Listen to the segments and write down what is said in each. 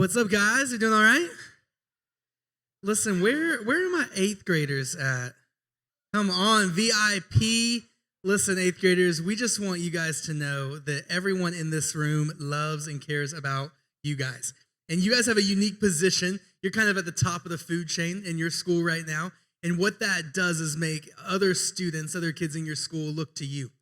What's up, guys? You doing all right? Listen, where are my eighth graders at? Come on, VIP. Listen, eighth graders, we just want you guys to know that everyone in this room loves and cares about you guys. And you guys have a unique position. You're kind of at the top of the food chain in your school right now. And what that does is make other students, other kids in your school look to you.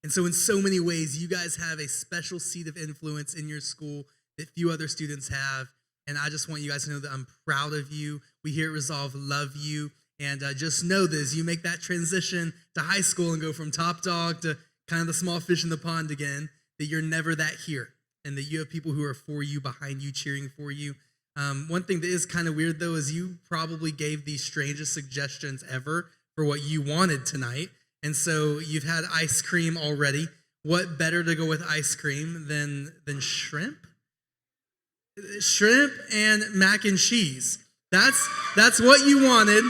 And so in so many ways, you guys have a special seat of influence in your school that few other students have. And I just want you guys to know that I'm proud of you. We here at Resolve love you. And just know that as you make that transition to high school and go from top dog to kind of the small fish in the pond again, that you're never that here. And that you have people who are for you, behind you, cheering for you. One thing that is kind of weird, though, is you probably gave the strangest suggestions ever for what you wanted tonight. And so you've had ice cream already. What better to go with ice cream than shrimp? Shrimp and mac and cheese. That's what you wanted,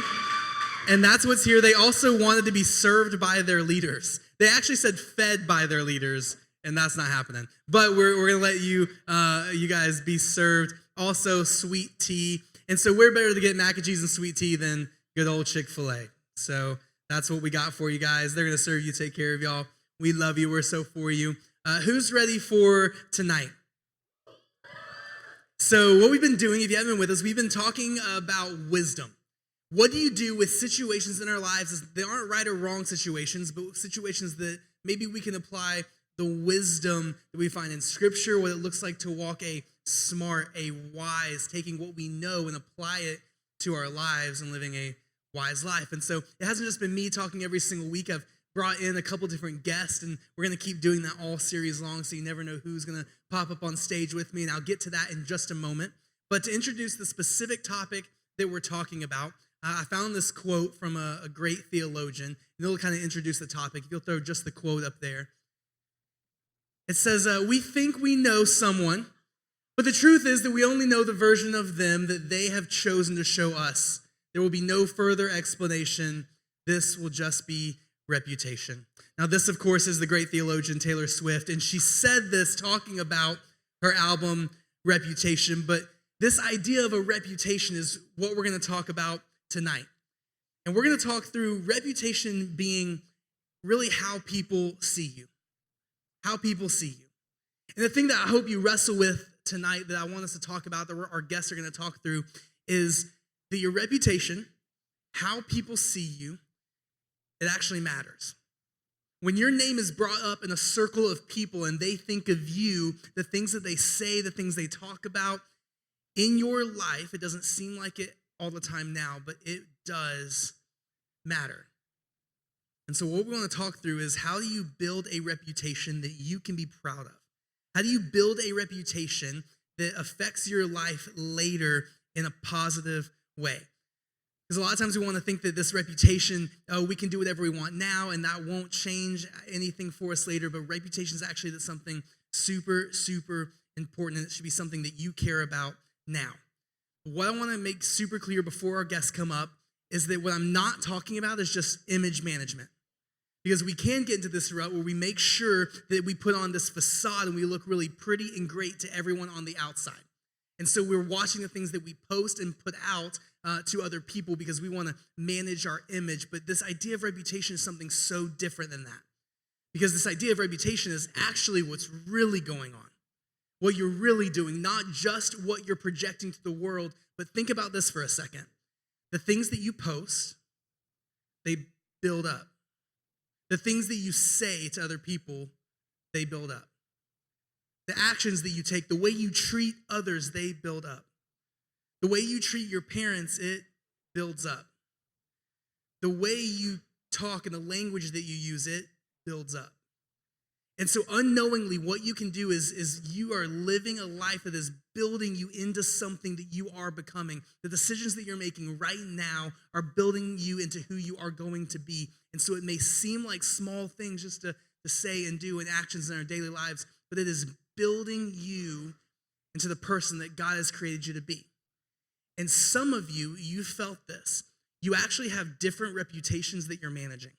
and that's what's here. They also wanted to be served by their leaders. They actually said fed by their leaders, and that's not happening. But we're going to let you guys be served. Also, sweet tea. And so we're better to get mac and cheese and sweet tea than good old Chick-fil-A. So that's what we got for you guys. They're going to serve you, take care of y'all. We love you. We're so for you. Who's ready for tonight? So what we've been doing, if you haven't been with us, we've been talking about wisdom. What do you do with situations in our lives? They aren't right or wrong situations, but situations that maybe we can apply the wisdom that we find in Scripture, what it looks like to walk a smart, a wise, taking what we know and apply it to our lives and living a wise life. And so it hasn't just been me talking every single week. I've brought in a couple different guests, and we're going to keep doing that all series long, so you never know who's going to pop up on stage with me, and I'll get to that in just a moment. But to introduce the specific topic that we're talking about, I found this quote from a great theologian, and it'll kind of introduce the topic. If you'll throw just the quote up there. It says, we think we know someone, but the truth is that we only know the version of them that they have chosen to show us. There will be no further explanation. This will just be reputation. Now, this, of course, is the great theologian Taylor Swift, and she said this talking about her album, Reputation, but this idea of a reputation is what we're going to talk about tonight. And we're going to talk through reputation being really how people see you. How people see you. And the thing that I hope you wrestle with tonight that I want us to talk about, that our guests are going to talk through, is that your reputation, how people see you, it actually matters. When your name is brought up in a circle of people and they think of you, the things that they say, the things they talk about in your life, it doesn't seem like it all the time now, but it does matter. And so what we want to talk through is, how do you build a reputation that you can be proud of? How do you build a reputation that affects your life later in a positive way? Because a lot of times we want to think that this reputation, we can do whatever we want now and that won't change anything for us later. But reputation is actually something super, super important, and it should be something that you care about now. What I want to make super clear before our guests come up is that what I'm not talking about is just image management. Because we can get into this rut where we make sure that we put on this facade and we look really pretty and great to everyone on the outside. And so we're watching the things that we post and put out to other people because we want to manage our image. But this idea of reputation is something so different than that. Because this idea of reputation is actually what's really going on. What you're really doing, not just what you're projecting to the world. But think about this for a second. The things that you post, they build up. The things that you say to other people, they build up. The actions that you take, the way you treat others, they build up. The way you treat your parents, it builds up. The way you talk and the language that you use, it builds up. And so unknowingly, what you can do is you are living a life that is building you into something that you are becoming. The decisions that you're making right now are building you into who you are going to be. And so it may seem like small things just to say and do and actions in our daily lives, but it is building you into the person that God has created you to be. And some of you, you felt this. You actually have different reputations that you're managing.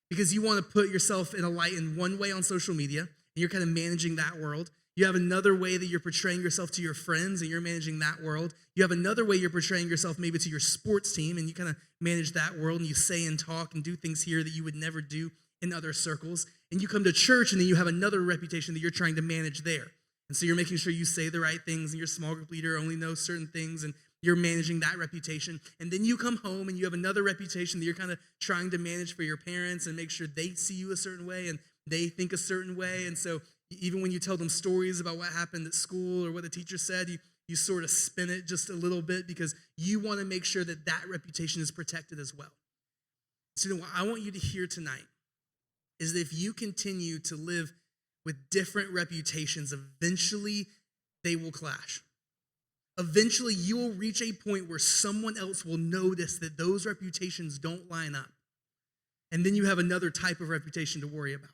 Because you want to put yourself in a light in one way on social media, and you're kind of managing that world. You have another way that you're portraying yourself to your friends and you're managing that world. You have another way you're portraying yourself maybe to your sports team and you kind of manage that world and you say and talk and do things here that you would never do in other circles. And you come to church and then you have another reputation that you're trying to manage there. And so you're making sure you say the right things and your small group leader only knows certain things and you're managing that reputation. And then you come home and you have another reputation that you're kind of trying to manage for your parents and make sure they see you a certain way and they think a certain way. And so even when you tell them stories about what happened at school or what the teacher said, you sort of spin it just a little bit because you want to make sure that that reputation is protected as well. So what I want you to hear tonight is that if you continue to live with different reputations, eventually they will clash. Eventually you will reach a point where someone else will notice that those reputations don't line up. And then you have another type of reputation to worry about.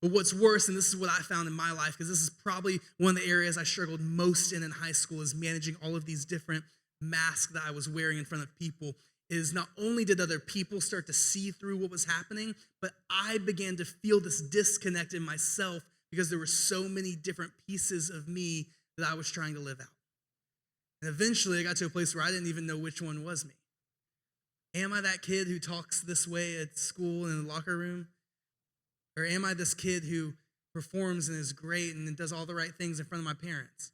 But what's worse, and this is what I found in my life, because this is probably one of the areas I struggled most in high school, is managing all of these different masks that I was wearing in front of people, is not only did other people start to see through what was happening, but I began to feel this disconnect in myself because there were so many different pieces of me that I was trying to live out. And eventually I got to a place where I didn't even know which one was me. Am I that kid who talks this way at school and in the locker room? Or am I this kid who performs and is great and does all the right things in front of my parents?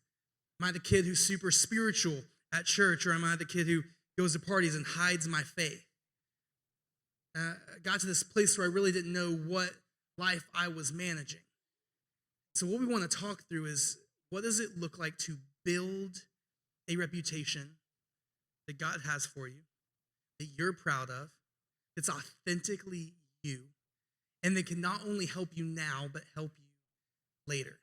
Am I the kid who's super spiritual at church, or am I the kid who goes to parties and hides my faith? I got to this place where I really didn't know what life I was managing. So what we want to talk through is, what does it look like to build a reputation that God has for you, that you're proud of, that's authentically you, and that can not only help you now, but help you later.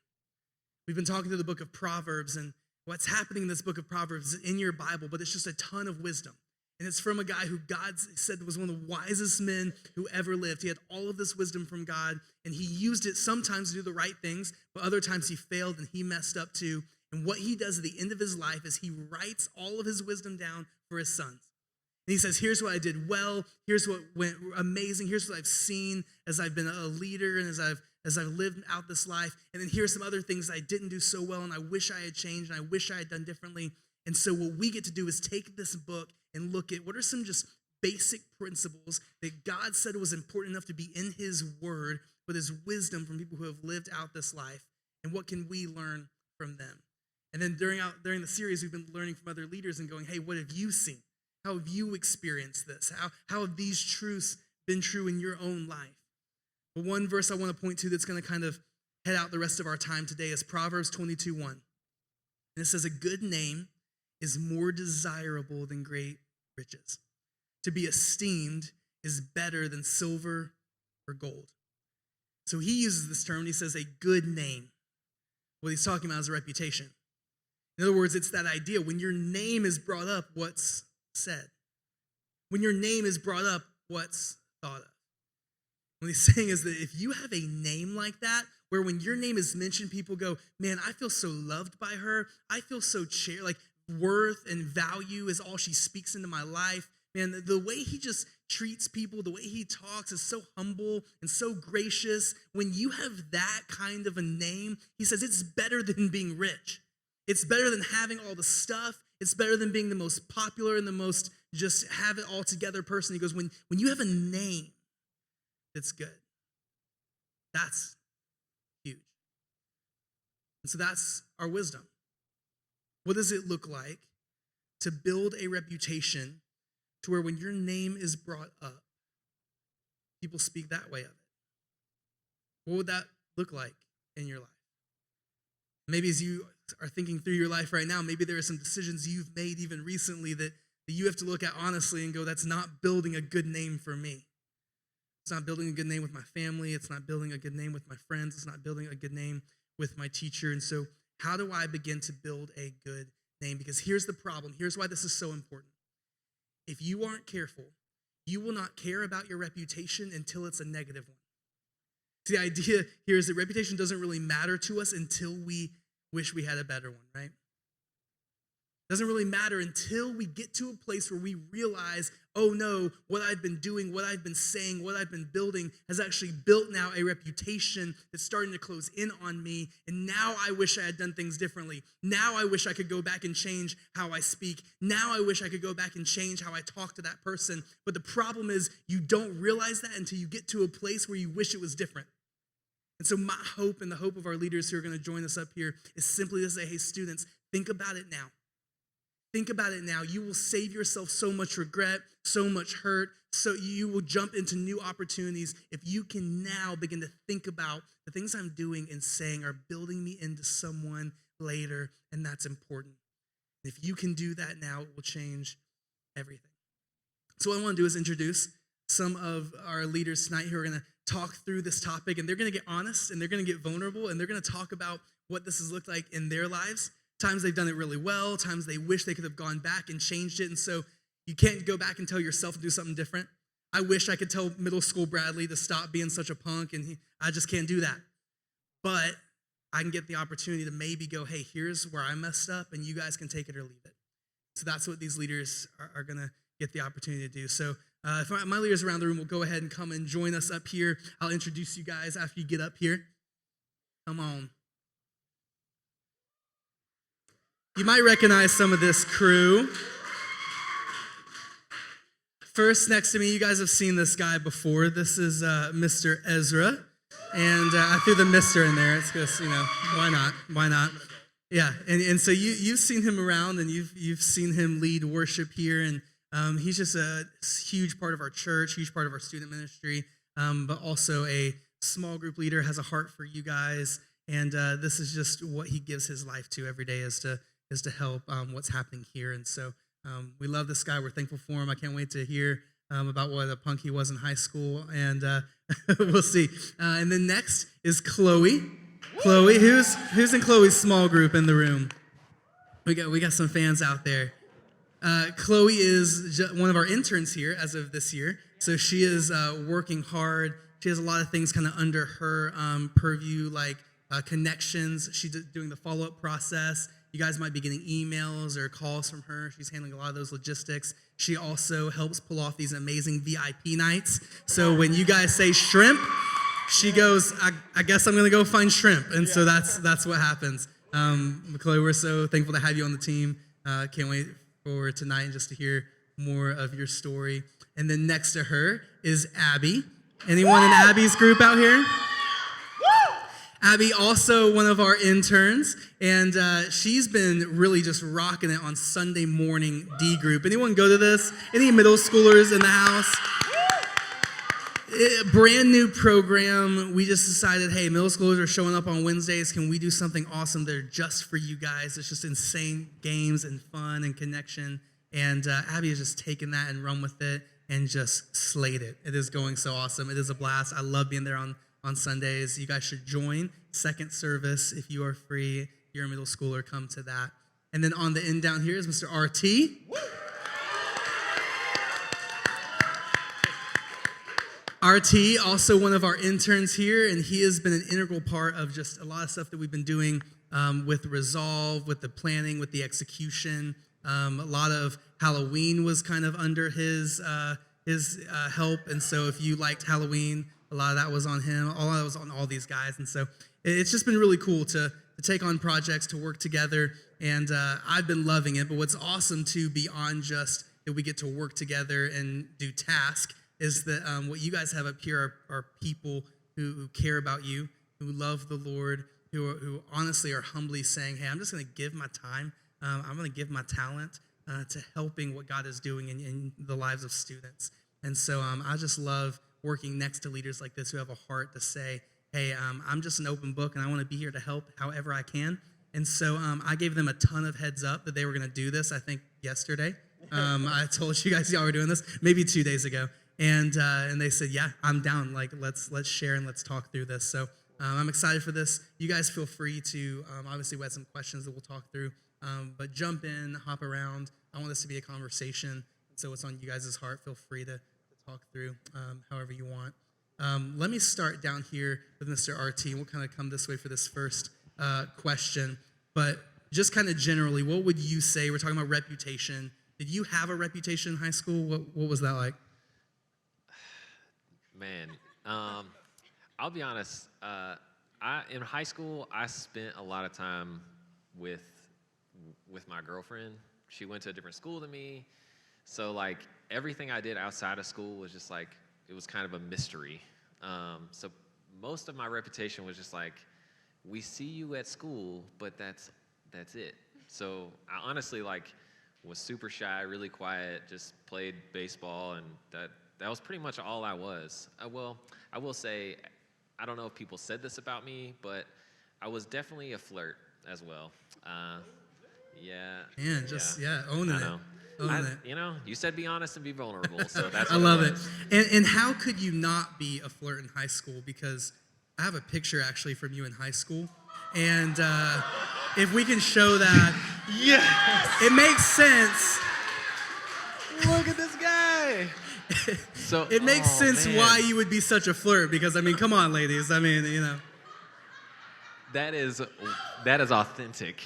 We've been talking through the book of Proverbs, and what's happening in this book of Proverbs is in your Bible, but it's just a ton of wisdom. And it's from a guy who God said was one of the wisest men who ever lived. He had all of this wisdom from God, and he used it sometimes to do the right things, but other times he failed and he messed up too. And what he does at the end of his life is he writes all of his wisdom down for his sons. And he says, here's what I did well, here's what went amazing, here's what I've seen as I've been a leader and as I've lived out this life, and then here's some other things I didn't do so well and I wish I had changed and I wish I had done differently. And so what we get to do is take this book and look at what are some just basic principles that God said was important enough to be in his word with his wisdom from people who have lived out this life, and what can we learn from them. And then during the series, we've been learning from other leaders and going, hey, what have you seen? How have you experienced this? How have these truths been true in your own life? But one verse I want to point to that's going to kind of head out the rest of our time today is Proverbs 22:1. And it says, a good name is more desirable than great riches. To be esteemed is better than silver or gold. So he uses this term and he says a good name. What he's talking about is a reputation. In other words, it's that idea. When your name is brought up, what's said? When your name is brought up, what's thought of? What he's saying is that if you have a name like that, where when your name is mentioned, people go, man, I feel so loved by her. I feel so like worth and value is all she speaks into my life. Man, the way he just treats people, the way he talks is so humble and so gracious. When you have that kind of a name, he says it's better than being rich. It's better than having all the stuff. It's better than being the most popular and the most just have it all together person. He goes, when you have a name that's good, that's huge. And so that's our wisdom. What does it look like to build a reputation to where when your name is brought up, people speak that way of it? What would that look like in your life? Maybe as you are thinking through your life right now, maybe there are some decisions you've made even recently that you have to look at honestly and go, that's not building a good name for me. It's not building a good name with my family. It's not building a good name with my friends. It's not building a good name with my teacher. And so how do I begin to build a good name? Because here's the problem. Here's why this is so important. If you aren't careful, you will not care about your reputation until it's a negative one. See, the idea here is that reputation doesn't really matter to us until we wish we had a better one, right? It doesn't really matter until we get to a place where we realize, oh no, what I've been doing, what I've been saying, what I've been building has actually built now a reputation that's starting to close in on me. And now I wish I had done things differently. Now I wish I could go back and change how I speak. Now I wish I could go back and change how I talk to that person. But the problem is you don't realize that until you get to a place where you wish it was different. And so my hope and the hope of our leaders who are going to join us up here is simply to say, hey, students, think about it now. Think about it now. You will save yourself so much regret, so much hurt, so you will jump into new opportunities if you can now begin to think about the things I'm doing and saying are building me into someone later, and that's important. If you can do that now, it will change everything. So what I want to do is introduce some of our leaders tonight who are going to talk through this topic, and they're going to get honest, and they're going to get vulnerable, and they're going to talk about what this has looked like in their lives. Times they've done it really well, times they wish they could have gone back and changed it, and so you can't go back and tell yourself to do something different. I wish I could tell middle school Bradley to stop being such a punk, and I just can't do that. But I can get the opportunity to maybe go, hey, here's where I messed up, and you guys can take it or leave it. So that's what these leaders are going to get the opportunity to do. So if my leaders around the room will go ahead and come and join us up here. I'll introduce you guys after you get up here. Come on. You might recognize some of this crew. First, next to me, you guys have seen this guy before. This is Mr. Ezra. And I threw the Mr. in there. It's just, why not? Why not? Yeah, and so you've seen him around, and you've seen him lead worship here, and he's just a huge part of our church, huge part of our student ministry, but also a small group leader, has a heart for you guys, and this is just what he gives his life to every day is to help what's happening here. And so we love this guy. We're thankful for him. I can't wait to hear about what a punk he was in high school, and we'll see. And then next is Chloe. Chloe, who's in Chloe's small group in the room? We got some fans out there. Chloe is one of our interns here as of this year, so she is working hard. She has a lot of things kind of under her purview, like connections. She's doing the follow-up process. You guys might be getting emails or calls from her. She's handling a lot of those logistics. She also helps pull off these amazing VIP nights. So when you guys say shrimp, she goes, I guess I'm going to go find shrimp. And so that's what happens. Chloe, we're so thankful to have you on the team. Can't wait for tonight and just to hear more of your story. And then next to her is Abby. Anyone in Abby's group out here? Abby, also one of our interns, and she's been really just rocking it on Sunday morning D group. Anyone go to this? Any middle schoolers in the house? Brand new program. We just decided, hey, middle schoolers are showing up on Wednesdays. Can we do something awesome there just for you guys? It's just insane games and fun and connection. And Abby has just taken that and run with it and just slayed it. It is going so awesome. It is a blast. I love being there on Sundays. You guys should join second service if you are free. If you're a middle schooler, come to that. And then on the end down here is Mr. RT. RT, also one of our interns here, and he has been an integral part of just a lot of stuff that we've been doing with Resolve, with the planning, with the execution. A lot of Halloween was kind of under his help, and so if you liked Halloween, a lot of that was on him. All of that was on all these guys, and so it's just been really cool to take on projects, to work together, and I've been loving it. But what's awesome too, beyond just that we get to work together and do tasks, is that what you guys have up here are people who care about you, who love the Lord, who honestly are humbly saying, hey, I'm just going to give my time, I'm going to give my talent to helping what God is doing in the lives of students. And so I just love working next to leaders like this who have a heart to say, hey, I'm just an open book, and I want to be here to help however I can. And so I gave them a ton of heads up that they were going to do this, I think, yesterday. I told you guys y'all were doing this, maybe 2 days ago. And they said, yeah, I'm down. Like, let's share and let's talk through this. So I'm excited for this. You guys feel free to, obviously we had some questions that we'll talk through, but jump in, hop around. I want this to be a conversation. So what's on you guys' heart, feel free to talk through however you want. Let me start down here with Mr. RT. We'll kind of come this way for this first question. But just kind of generally, what would you say, we're talking about reputation, Did you have a reputation in high school? What was that like? Man, I'll be honest. In high school, I spent a lot of time with my girlfriend. She went to a different school than me, so like everything I did outside of school was just like it was kind of a mystery. So most of my reputation was just like, we see you at school, but that's it. So I honestly like was super shy, really quiet, just played baseball, and that was pretty much all I was. Well, I will say, I don't know if people said this about me, but I was definitely a flirt as well. Yeah. Man, owning I it. know. Owning it. You know, you said be honest and be vulnerable, so that's I what love it it. was. And how could you not be a flirt in high school? Because I have a picture actually from you in high school. And if we can show that, Yes! it makes sense. Look at this guy! So It makes sense man. why you would be such a flirt. Because, I mean, come on, ladies. I mean, you know. That is authentic.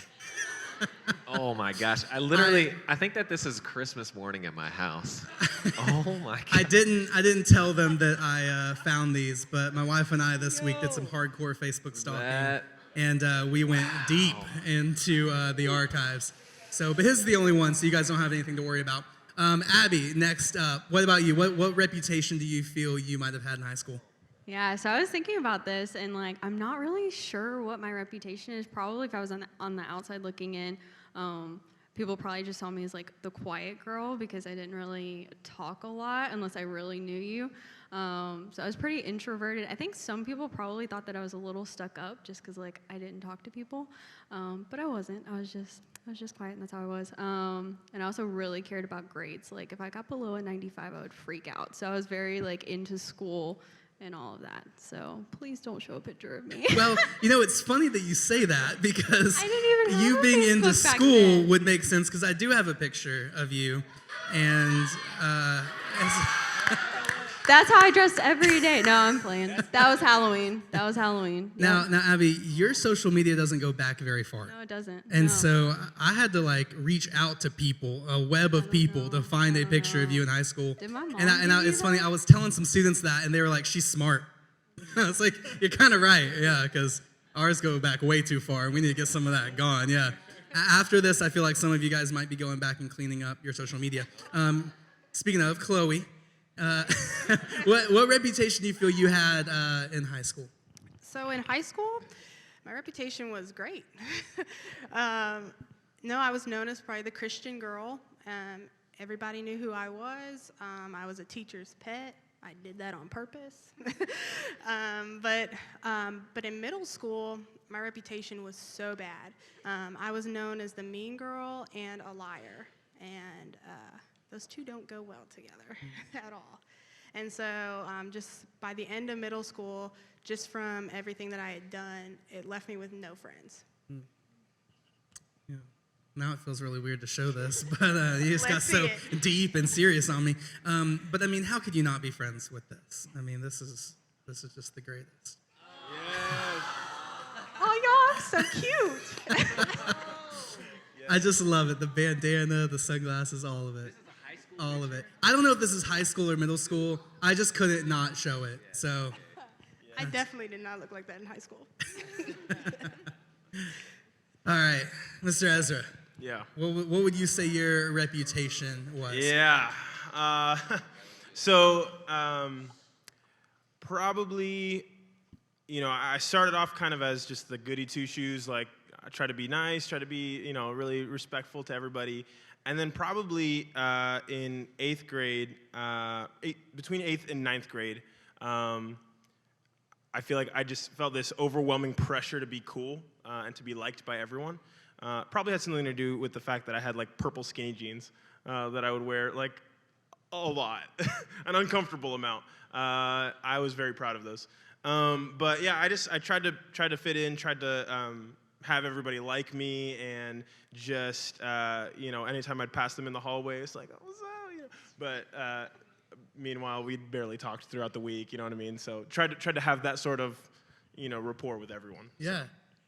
Oh my gosh. I think that this is Christmas morning at my house. Oh my god. I didn't tell them that I found these, but my wife and I this week did some hardcore Facebook stalking, and we went deep into the archives. So, but his is the only one, so you guys don't have anything to worry about. Abby, next up, what about you? What reputation do you feel you might have had in high school? Yeah, so I was thinking about this, and like I'm not really sure what my reputation is. Probably if I was on the outside looking in, people probably just saw me as like the quiet girl because I didn't really talk a lot unless I really knew you. So I was pretty introverted. I think some people probably thought that I was a little stuck up just because like I didn't talk to people, but I wasn't. I was just quiet, and that's how I was. And I also really cared about grades. Like if I got below a 95, I would freak out. So I was very like into school and all of that. So please don't show a picture of me. Well, you know, it's funny that you say that because I didn't even have you a being Facebook into back school then. would make sense because I do have a picture of you, and That's how I dress every day. No, I'm playing. That was Halloween. now, Abby, your social media doesn't go back very far. No, it doesn't. And No. so I had to like reach out to people, a web of people, to find a picture of you in high school. Did my mom And give you it's funny, that? I was telling some students that, and they were like, "She's smart." I was like, "You're kind of right, yeah, because ours go back way too far, and we need to get some of that gone." Yeah. After this, I feel like some of you guys might be going back and cleaning up your social media. Speaking of Chloe, what reputation do you feel you had in high school? So in high school, my reputation was great. No, I was known as probably the Christian girl. Everybody knew who I was. I was a teacher's pet. I did that on purpose. But in middle school, my reputation was so bad. I was known as the mean girl and a liar. And those two don't go well together at all. And so just by the end of middle school, just from everything that I had done, it left me with no friends. Yeah. Now it feels really weird to show this, but you just got Let's so see it. deep and serious on me. But I mean, how could you not be friends with this? I mean, this is just the greatest. Oh, y'all are so cute. I just love it. The bandana, the sunglasses, all of it. All of it. I don't know if this is high school or middle school. I just couldn't not show it. So I definitely did not look like that in high school. all right, Mr. Ezra. Yeah. What would you say your reputation was? Yeah. So probably, you know, I started off kind of as just the goody two-shoes, like I try to be nice, try to be, you know, really respectful to everybody. And then probably in 8th grade, between 8th and 9th grade, I feel like I just felt this overwhelming pressure to be cool and to be liked by everyone. Probably had something to do with the fact that I had like purple skinny jeans that I would wear like a lot, an uncomfortable amount. I was very proud of those. But yeah, I tried to fit in, tried to have everybody like me, and just you know, anytime I'd pass them in the hallway, it's like, oh, what's up? You know? But meanwhile, we'd barely talked throughout the week. You know what I mean? So tried to have that sort of, you know, rapport with everyone. Yeah.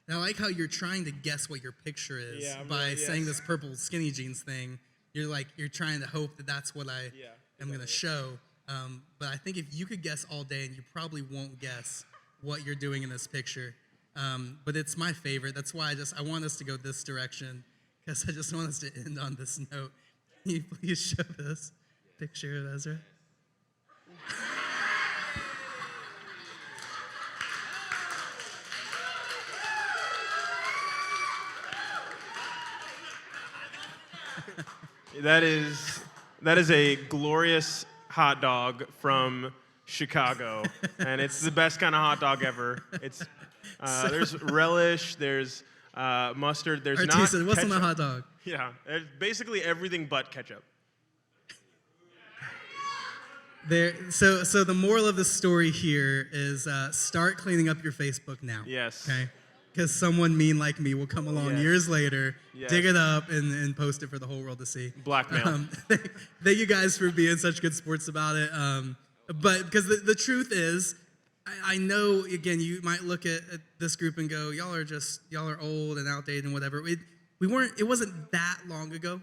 And I like how you're trying to guess what your picture is by saying this purple skinny jeans thing. you're trying to hope that that's what I Yeah, am going to show. But I think if you could guess all day, and you probably won't guess what you're doing in this picture. But it's my favorite. That's why I want us to go this direction, because I just want us to end on this note. Can you please show this picture of Ezra? That is a glorious hot dog from Chicago, and it's the best kind of hot dog ever. It's there's relish, there's mustard, there's not Artisa, what's on ketchup. the hot dog? Yeah, it's basically everything but ketchup. So the moral of the story here is start cleaning up your Facebook now. Yes. Okay. Because someone mean like me will come along Yes. years later, Yes. dig it up, and post it for the whole world to see. Blackmail. Thank you guys for being such good sports about it. But because the truth is, I know, again, you might look at this group and go, y'all are old and outdated and whatever. It wasn't that long ago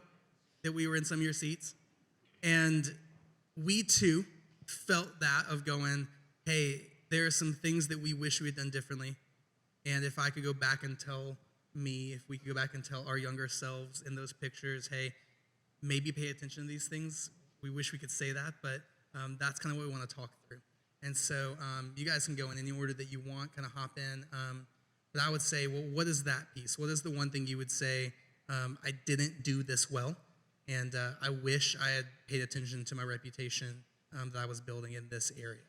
that we were in some of your seats. And we too felt that of going, hey, there are some things that we wish we had done differently. And if I could go back and tell me, if we could go back and tell our younger selves in those pictures, hey, maybe pay attention to these things. We wish we could say that, but that's kind of what we want to talk through. And so you guys can go in any order that you want, kind of hop in. But I would say, well, what is that piece? What is the one thing you would say, I didn't do this well, and I wish I had paid attention to my reputation that I was building in this area?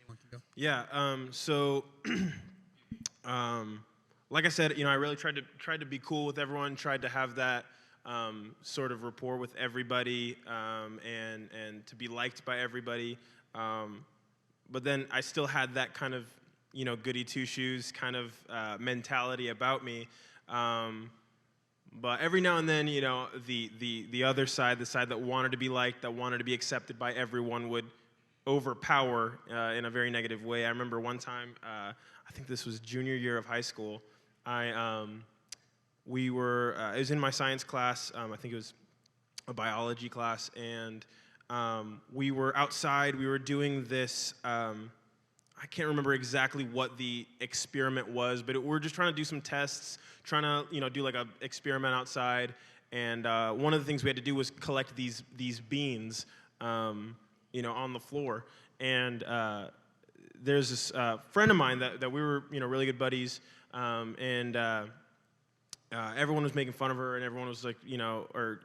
Anyone can go. Yeah. So, like I said, I really tried to be cool with everyone. Tried to have that sort of rapport with everybody, and to be liked by everybody. But then I still had that kind of goody two shoes kind of mentality about me. But every now and then, the other side, the side that wanted to be liked, that wanted to be accepted by everyone, would overpower in a very negative way. I remember one time, I think this was junior year of high school. It was in my science class. I think it was a biology class, and we were outside. We were doing this. I can't remember exactly what the experiment was, but we're just trying to do some tests, trying to do like a experiment outside. And one of the things we had to do was collect these beans, on the floor. And there's this friend of mine that we were really good buddies, and everyone was making fun of her, and everyone was like, or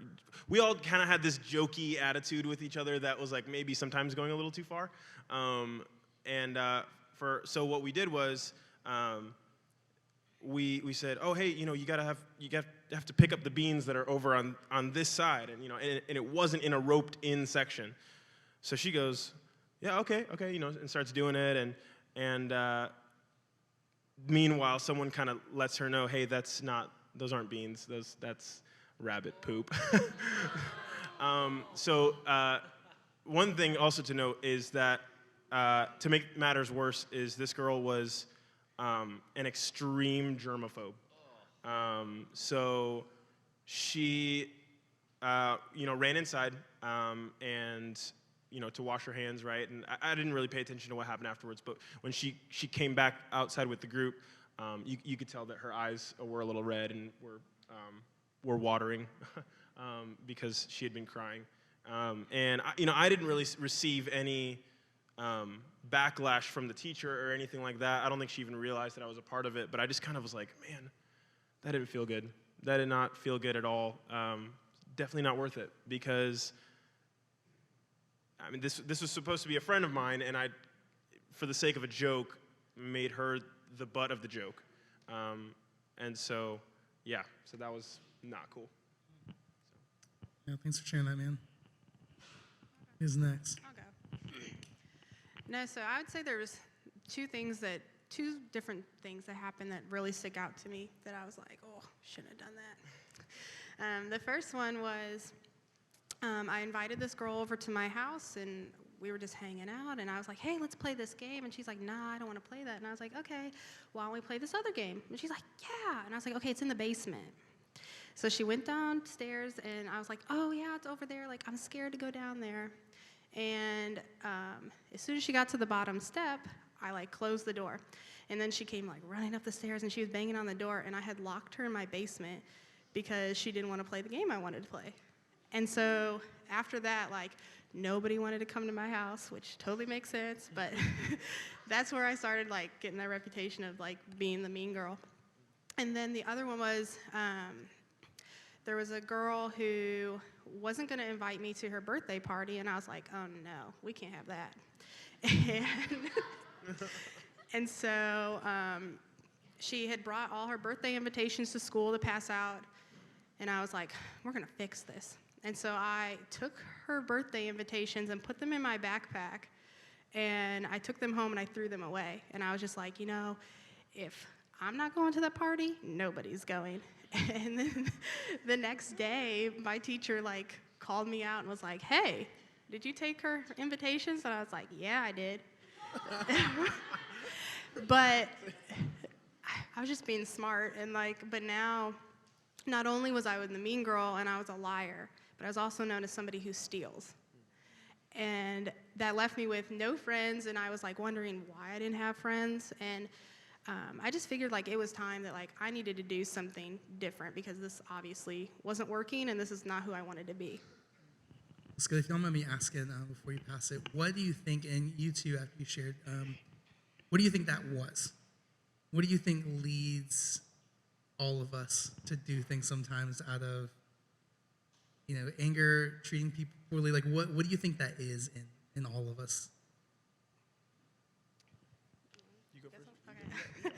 we all kind of had this jokey attitude with each other that was like maybe sometimes going a little too far. So what we did was, we said, oh, hey, you have to pick up the beans that are over on this side, and and it wasn't in a roped in section. So she goes, yeah, okay, and starts doing it, and meanwhile someone kind of lets her know, hey, those aren't beans, that's rabbit poop. So one thing also to note is that to make matters worse is this girl was an extreme germaphobe. So she ran inside and to wash her hands, right? And I didn't really pay attention to what happened afterwards, but when she came back outside with the group, you could tell that her eyes were a little red and were watering because she had been crying. And I didn't really receive any backlash from the teacher or anything like that. I don't think she even realized that I was a part of it, but I just kind of was like, man, that didn't feel good. That did not feel good at all. Definitely not worth it, because this was supposed to be a friend of mine, and I, for the sake of a joke, made her the butt of the joke. And so that was not cool. Yeah, thanks for sharing that, man. Who's next? I'll go. No, so I would say there was two different things that happened that really stick out to me that I was like, oh, shouldn't have done that. The first one was I invited this girl over to my house, and we were just hanging out, and I was like, hey, let's play this game. And she's like, nah, I don't want to play that. And I was like, okay, why don't we play this other game? And she's like, yeah. And I was like, okay, it's in the basement. So she went downstairs, and I was like, oh, yeah, it's over there. Like, I'm scared to go down there. And as soon as she got to the bottom step, I, like, closed the door. And then she came, like, running up the stairs, and she was banging on the door, and I had locked her in my basement because she didn't want to play the game I wanted to play. And so after that, like, nobody wanted to come to my house, which totally makes sense, but that's where I started, like, getting that reputation of, like, being the mean girl. And then the other one was, there was a girl who wasn't going to invite me to her birthday party, and I was like, oh, no, we can't have that. And so she had brought all her birthday invitations to school to pass out, and I was like, we're going to fix this. And so I took her birthday invitations and put them in my backpack, and I took them home and I threw them away. And I was just like, you know, if I'm not going to that party, nobody's going. And then the next day, my teacher, like, called me out and was like, hey, did you take her invitations? And I was like, yeah, I did. But I was just being smart, and, like, but now, not only was I the mean girl and I was a liar, but I was also known as somebody who steals. And that left me with no friends, and I was, like, wondering why I didn't have friends. And I just figured, like, it was time that, like, I needed to do something different because this obviously wasn't working, and this is not who I wanted to be. It's good. If you don't mind me asking before you pass it, what do you think, and you two, after you shared, what do you think that was? What do you think leads all of us to do things sometimes out of, you know, anger, treating people poorly? Like, what do you think that is in all of us? You go first. Okay.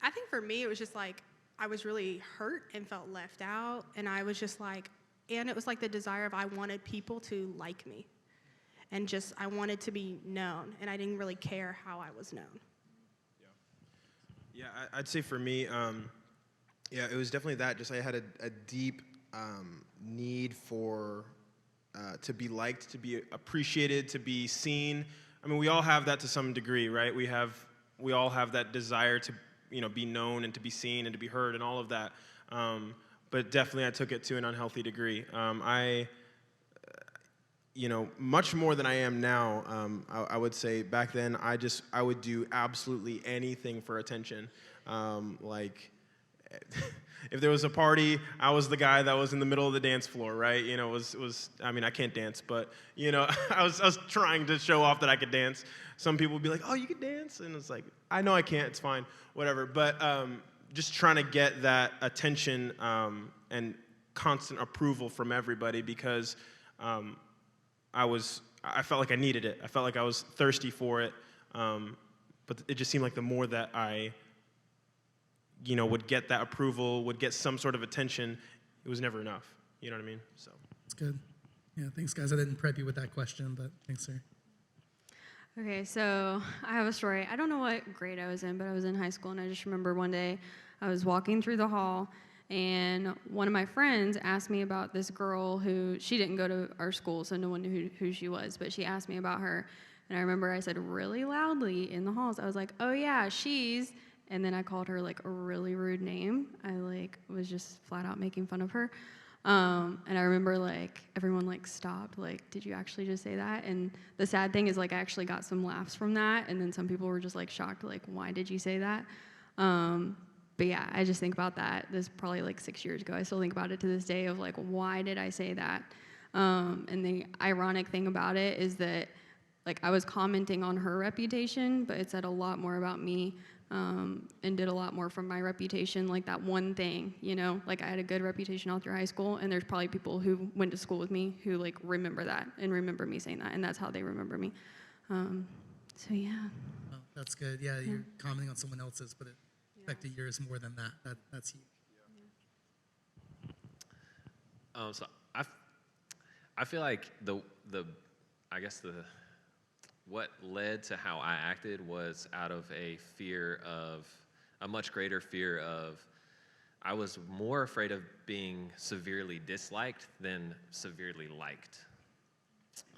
I think for me, it was just like I was really hurt and felt left out, and I was just like, and it was like the desire of I wanted people to like me, and just I wanted to be known, and I didn't really care how I was known. Yeah, I'd say for me, yeah, it was definitely that. Just I had a deep need for to be liked, to be appreciated, to be seen. I mean, we all have that to some degree, right? We all have that desire to, you know, be known and to be seen and to be heard and all of that. But definitely, I took it to an unhealthy degree. You know, much more than I am now. I would say back then, I would do absolutely anything for attention. Like, if there was a party, I was the guy that was in the middle of the dance floor, right? You know, I mean, I can't dance, but, you know, I was trying to show off that I could dance. Some people would be like, oh, you can dance? And it's like, I know I can't, it's fine, whatever. But just trying to get that attention and constant approval from everybody because I felt like I needed it. I felt like I was thirsty for it. But it just seemed like the more that I, you know, would get that approval, would get some sort of attention, it was never enough. You know what I mean? So It's good. Yeah, thanks, guys. I didn't prep you with that question, but thanks, sir. Okay, so I have a story. I don't know what grade I was in, but I was in high school, and I just remember one day I was walking through the hall, and one of my friends asked me about this girl who, she didn't go to our school, so no one knew who she was, but she asked me about her. And I remember I said really loudly in the halls, I was like, oh yeah, she's, and then I called her like a really rude name. I like was just flat out making fun of her. And I remember like everyone like stopped, like, did you actually just say that? And the sad thing is like I actually got some laughs from that, and then some people were just like shocked, like, why did you say that? But yeah, I just think about that. This is probably like 6 years ago. I still think about it to this day of like, why did I say that? And the ironic thing about it is that like I was commenting on her reputation, but it said a lot more about me, and did a lot more for my reputation, like that one thing, you know? Like I had a good reputation all through high school, and there's probably people who went to school with me who like remember that and remember me saying that, and that's how they remember me. So yeah. Oh, that's good. Yeah, you're commenting on someone else's, but it affected yours more than that. That's huge. So I feel like what led to how I acted was out of a much greater fear of, I was more afraid of being severely disliked than severely liked.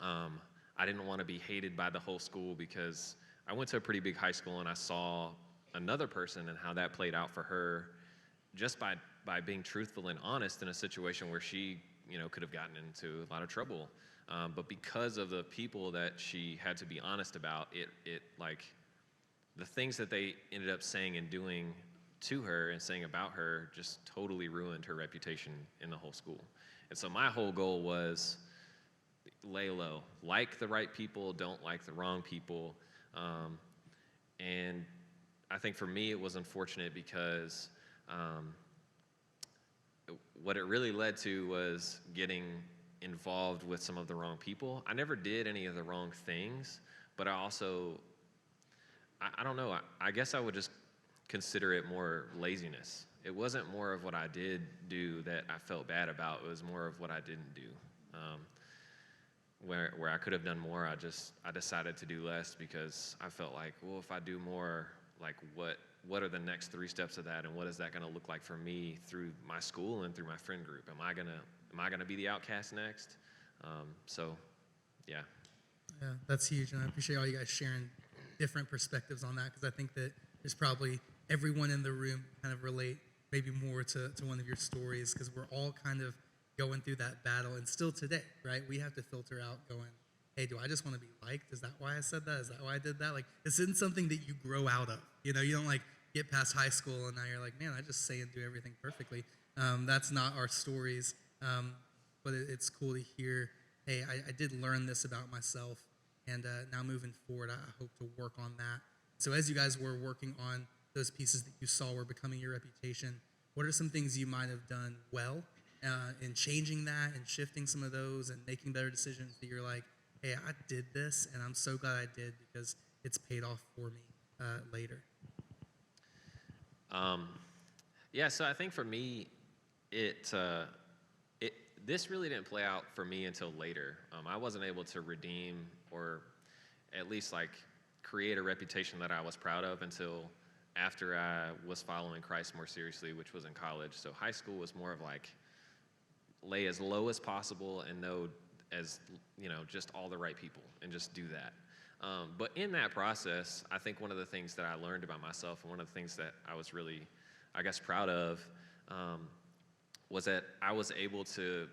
I didn't want to be hated by the whole school because I went to a pretty big high school and I saw another person and how that played out for her just by by being truthful and honest in a situation where she, could have gotten into a lot of trouble. But because of the people that she had to be honest about, it like the things that they ended up saying and doing to her and saying about her just totally ruined her reputation in the whole school. And so my whole goal was lay low, like the right people, don't like the wrong people. And I think for me it was unfortunate because what it really led to was getting involved with some of the wrong people. I never did any of the wrong things, but I also, I don't know, I guess I would just consider it more laziness. It wasn't more of what I did do that I felt bad about. It was more of what I didn't do. Where I could have done more, I decided to do less because I felt like, well, if I do more, like what are the next 3 steps of that, and what is that going to look like for me through my school and through my friend group? Am I gonna be the outcast next? So, yeah. Yeah, that's huge, and I appreciate all you guys sharing different perspectives on that, because I think that there's probably everyone in the room kind of relate maybe more to one of your stories, because we're all kind of going through that battle, and still today, right? We have to filter out going, hey, do I just want to be liked? Is that why I said that? Is that why I did that? Like, this isn't something that you grow out of. You don't like get past high school and now you're like, man, I just say and do everything perfectly. That's not our stories. But it's cool to hear, hey, I did learn this about myself, and now moving forward, I hope to work on that. So as you guys were working on those pieces that you saw were becoming your reputation, what are some things you might have done well in changing that and shifting some of those and making better decisions that you're like, hey, I did this, and I'm so glad I did because it's paid off for me later? Yeah, so I think for me, this really didn't play out for me until later. I wasn't able to redeem or at least like create a reputation that I was proud of until after I was following Christ more seriously, which was in college. So high school was more of like lay as low as possible and know as, just all the right people and just do that. But in that process, I think one of the things that I learned about myself and one of the things that I was really, I guess, proud of was that I was able to,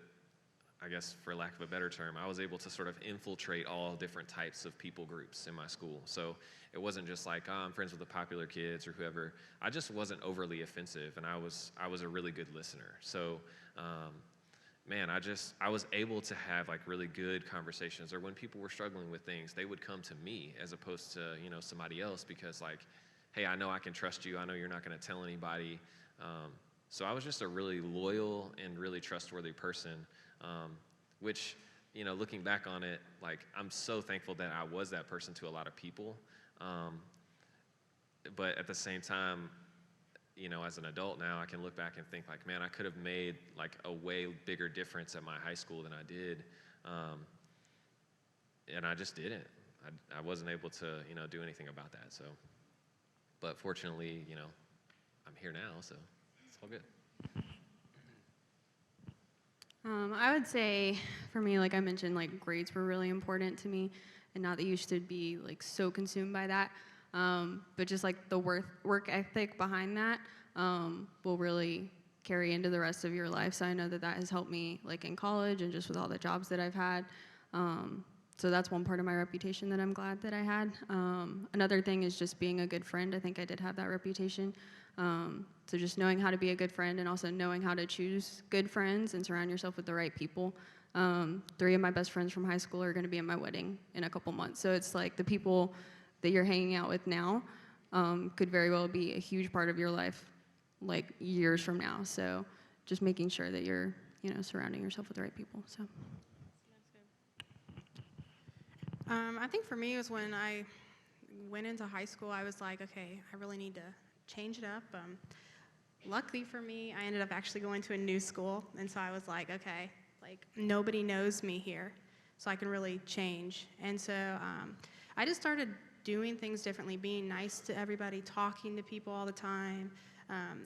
I guess for lack of a better term, I was able to sort of infiltrate all different types of people groups in my school. So it wasn't just like, oh, I'm friends with the popular kids or whoever. I just wasn't overly offensive, and I was a really good listener. So, man, I was able to have like really good conversations, or when people were struggling with things, they would come to me as opposed to, somebody else, because like, hey, I know I can trust you. I know you're not going to tell anybody. So I was just a really loyal and really trustworthy person, which, looking back on it, like, I'm so thankful that I was that person to a lot of people. But at the same time, as an adult now, I can look back and think like, man, I could have made like a way bigger difference at my high school than I did. And I just didn't. I wasn't able to, do anything about that. So, but fortunately, I'm here now, so it's all good. I would say for me, like I mentioned, like grades were really important to me, and not that you should be like so consumed by that, but just like the work ethic behind that will really carry into the rest of your life. So I know that has helped me like in college and just with all the jobs that I've had. So that's one part of my reputation that I'm glad that I had. Another thing is just being a good friend. I think I did have that reputation. So just knowing how to be a good friend and also knowing how to choose good friends and surround yourself with the right people. 3 of my best friends from high school are going to be at my wedding in a couple months. So it's like the people that you're hanging out with now could very well be a huge part of your life, like years from now. So just making sure that you're, surrounding yourself with the right people. So. I think for me it was when I went into high school, I was like, okay, I really need to change it up. Luckily for me, I ended up actually going to a new school, and so I was like, okay, like nobody knows me here, so I can really change. And so I just started doing things differently, being nice to everybody, talking to people all the time.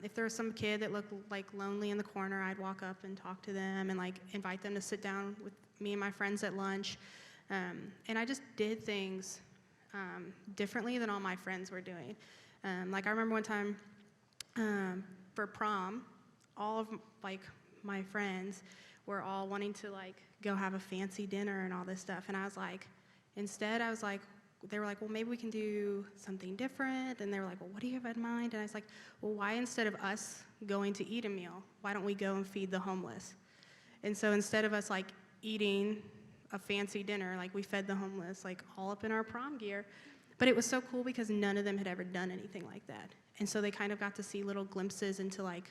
If there was some kid that looked like lonely in the corner, I'd walk up and talk to them and like invite them to sit down with me and my friends at lunch. And I just did things differently than all my friends were doing. Like I remember one time for prom, all of like my friends were all wanting to like go have a fancy dinner and all this stuff. And I was like, instead, I was like, they were like, well, maybe we can do something different. And they were like, well, what do you have in mind? And I was like, well, why instead of us going to eat a meal, why don't we go and feed the homeless? And so instead of us like eating a fancy dinner, like we fed the homeless, like all up in our prom gear. But it was so cool because none of them had ever done anything like that. And so they kind of got to see little glimpses into like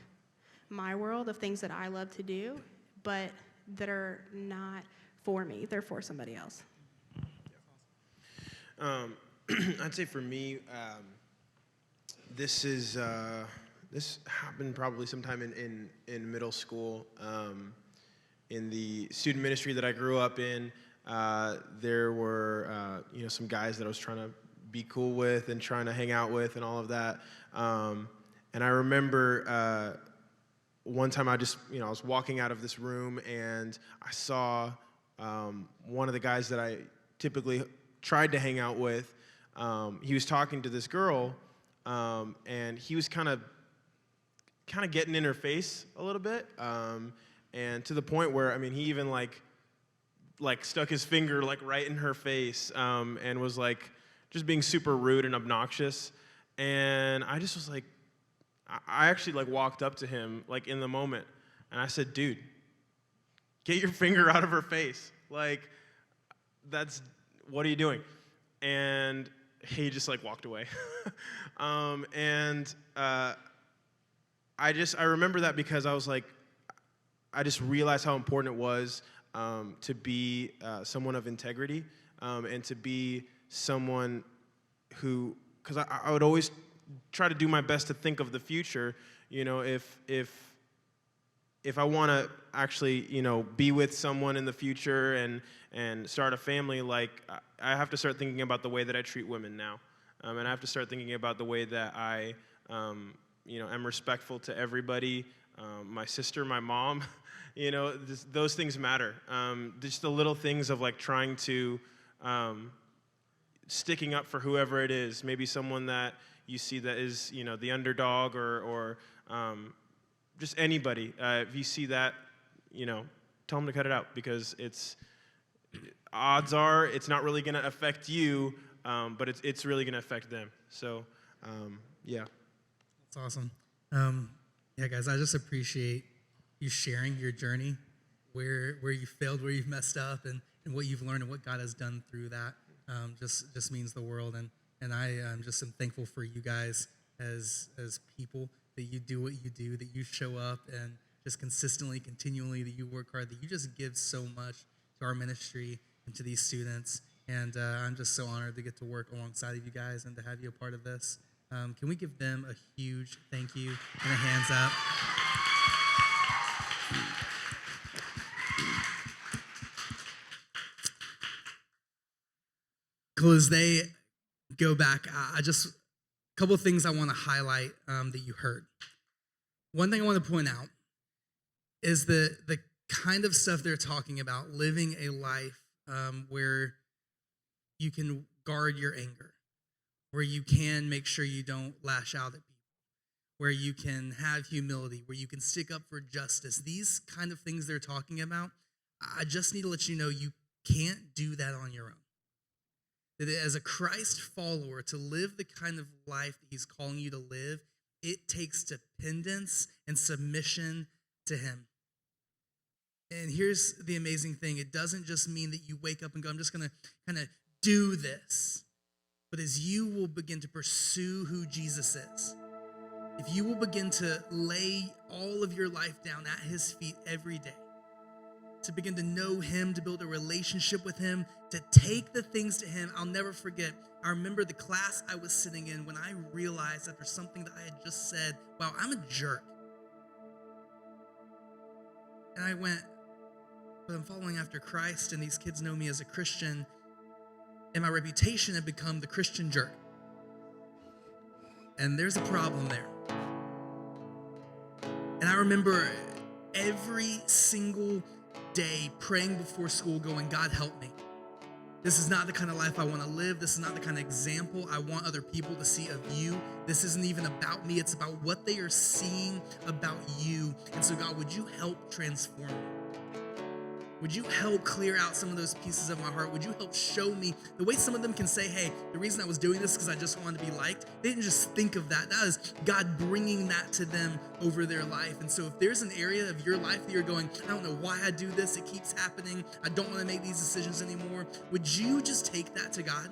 my world of things that I love to do, but that are not for me, they're for somebody else. I'd say for me, this happened probably sometime in middle school. In the student ministry that I grew up in, there were some guys that I was trying to be cool with and trying to hang out with and all of that. And I remember one time I was walking out of this room and I saw one of the guys that I typically tried to hang out with. He was talking to this girl, and he was kind of getting in her face a little bit, and to the point where he even like stuck his finger like right in her face, and was like just being super rude and obnoxious. And I just was like, I actually like walked up to him like in the moment, and I said, "Dude, get your finger out of her face. Like, what are you doing?" And he just like walked away. I remember that because I was like, I just realized how important it was to be someone of integrity, and to be someone who, because I would always try to do my best to think of the future. If I want to actually, be with someone in the future and start a family, like I have to start thinking about the way that I treat women now, and I have to start thinking about the way that I, am respectful to everybody, my sister, my mom. Those things matter. Just the little things of like trying to, sticking up for whoever it is, maybe someone that you see that is, the underdog or just anybody. If you see that, tell them to cut it out, because odds are it's not really going to affect you, but it's really going to affect them. So, yeah. That's awesome. Yeah, guys, I just appreciate you sharing your journey, where you failed, where you've messed up, and what you've learned and what God has done through that. Just means the world, and I just am thankful for you guys as people, that you do what you do, that you show up and just consistently, continually, that you work hard, that you just give so much to our ministry and to these students. And I'm just so honored to get to work alongside of you guys and to have you a part of this. Can we give them a huge thank you and a hands up? Cool. As they go back, a couple of things I want to highlight that you heard. One thing I want to point out is the kind of stuff they're talking about, living a life where you can guard your anger, where you can make sure you don't lash out at people, where you can have humility, where you can stick up for justice. These kind of things they're talking about, I just need to let you know you can't do that on your own. That as a Christ follower, to live the kind of life that he's calling you to live, it takes dependence and submission to him. And here's the amazing thing. It doesn't just mean that you wake up and go, I'm just going to kind of do this. But as you will begin to pursue who Jesus is, if you will begin to lay all of your life down at his feet every day, to begin to know him, to build a relationship with him, to take the things to him. I'll never forget, I remember the class I was sitting in when I realized after something that I had just said, wow, I'm a jerk. And I went, but I'm following after Christ, and these kids know me as a Christian, and my reputation had become the Christian jerk. And there's a problem there. And I remember every single day praying before school going, God, help me. This is not the kind of life I want to live. This is not the kind of example I want other people to see of you. This isn't even about me. It's about what they are seeing about you. And so, God, would you help transform me? Would you help clear out some of those pieces of my heart? Would you help show me the way some of them can say, hey, the reason I was doing this is because I just wanted to be liked? They didn't just think of that. That is God bringing that to them over their life. And so if there's an area of your life that you're going, I don't know why I do this, it keeps happening, I don't want to make these decisions anymore, would you just take that to God?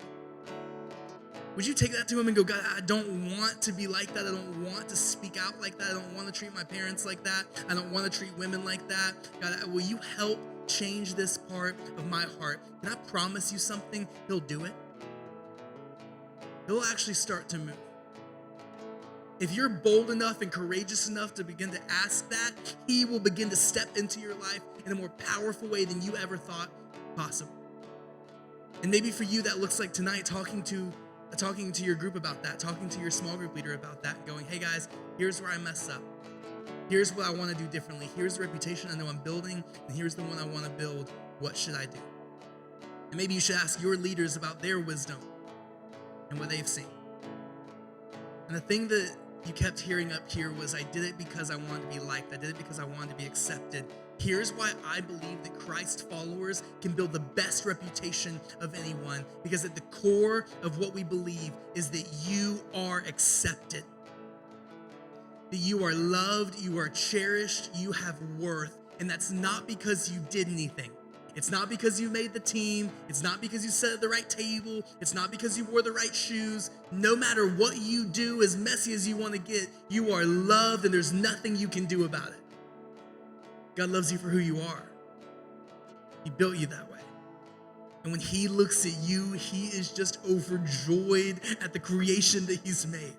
Would you take that to him and go, God, I don't want to be like that. I don't want to speak out like that. I don't want to treat my parents like that. I don't want to treat women like that. God, will you help change this part of my heart? Can I promise you something? He'll do it. He'll actually start to move. If you're bold enough and courageous enough to begin to ask that, he will begin to step into your life in a more powerful way than you ever thought possible. And maybe for you, that looks like tonight talking to your group about that, talking to your small group leader about that, going, hey guys, here's where I messed up. Here's what I want to do differently. Here's the reputation I know I'm building, and here's the one I want to build. What should I do? And maybe you should ask your leaders about their wisdom and what they've seen. And the thing that you kept hearing up here was, I did it because I wanted to be liked. I did it because I wanted to be accepted. Here's why I believe that Christ followers can build the best reputation of anyone, because at the core of what we believe is that you are accepted. That you are loved, you are cherished, you have worth. And that's not because you did anything. It's not because you made the team. It's not because you sat at the right table. It's not because you wore the right shoes. No matter what you do, as messy as you want to get, you are loved and there's nothing you can do about it. God loves you for who you are. He built you that way. And when he looks at you, he is just overjoyed at the creation that he's made.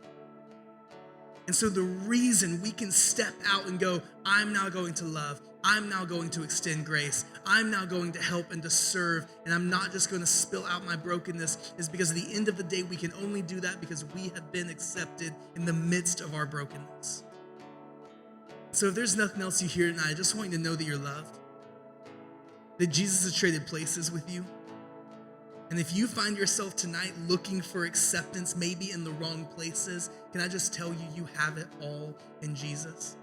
And so the reason we can step out and go, I'm now going to love, I'm now going to extend grace, I'm now going to help and to serve, and I'm not just going to spill out my brokenness, is because at the end of the day, we can only do that because we have been accepted in the midst of our brokenness. So if there's nothing else you hear tonight, I just want you to know that you're loved, that Jesus has traded places with you. And if you find yourself tonight looking for acceptance, maybe in the wrong places, can I just tell you, you have it all in Jesus.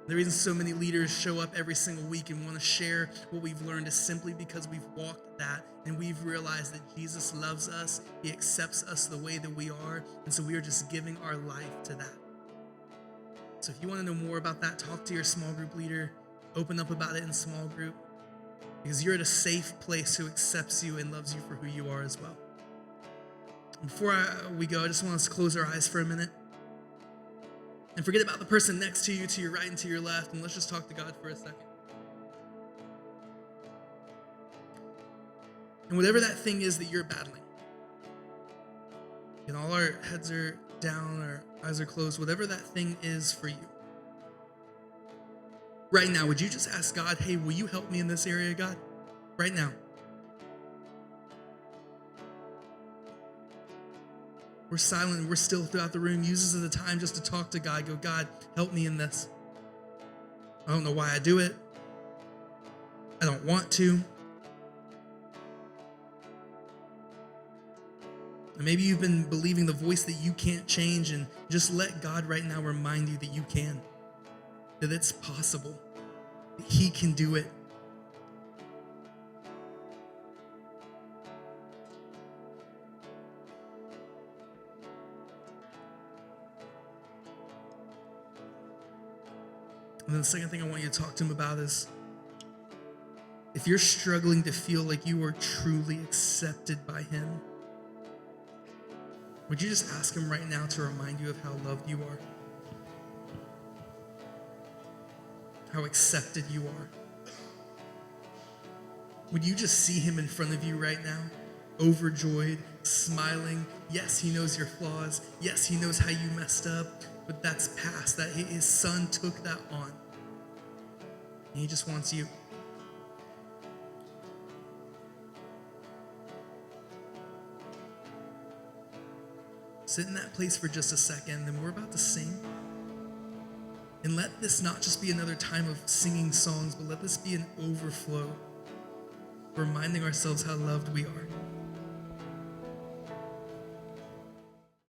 The reason so many leaders show up every single week and want to share what we've learned is simply because we've walked that and we've realized that Jesus loves us, he accepts us the way that we are, and so we are just giving our life to that. So if you want to know more about that, talk to your small group leader, open up about it in small group, because you're at a safe place who accepts you and loves you for who you are as well. Before we go, I just want us to close our eyes for a minute and forget about the person next to you, to your right and to your left, and let's just talk to God for a second. And whatever that thing is that you're battling, and all our heads are down, our eyes are closed, whatever that thing is for you, right now, would you just ask God, hey, will you help me in this area, God? Right now. We're silent, we're still throughout the room. Use this as a time just to talk to God. Go, God, help me in this. I don't know why I do it. I don't want to. And maybe you've been believing the voice that you can't change, and just let God right now remind you that you can. That it's possible, that he can do it. And then the second thing I want you to talk to him about is, if you're struggling to feel like you are truly accepted by him, would you just ask him right now to remind you of how loved you are? How accepted you are. Would you just see him in front of you right now, overjoyed, smiling? Yes, he knows your flaws. Yes, he knows how you messed up, but that's past. That his son took that on. And he just wants you. Sit in that place for just a second, then we're about to sing. And let this not just be another time of singing songs, but let this be an overflow reminding ourselves how loved we are.